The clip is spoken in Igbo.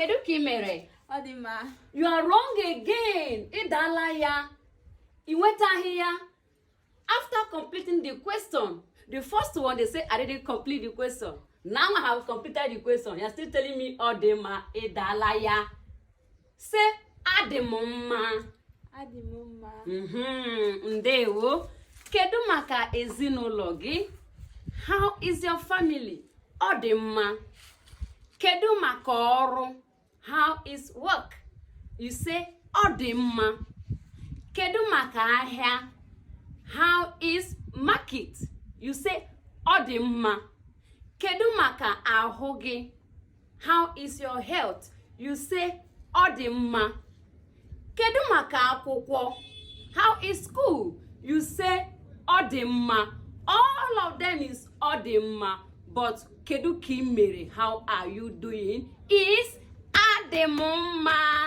Kedu ka imere? Odima. You are wrong again. Idala ya. Iwetahi ya. After completing the question, the first one they say I didn't complete the question. Now I have completed the question. You're still telling me Odima idala ya. Say adimumma. Adimumma. Ndewo. Kedu maka ezinụlọ gị? How is your family? Odimma. Kedu maka ọrụ? How is work? You say Odimma. Kedu maka ahịa? How is market? You say Odimma. Kedu maka ahụ gị? How is your health? You say Odimma. Kedu maka akwụkwọ? How is school? You say Odimma. All of them is Odimma. But kedu ka imere? How are you doing? Is Adimumma.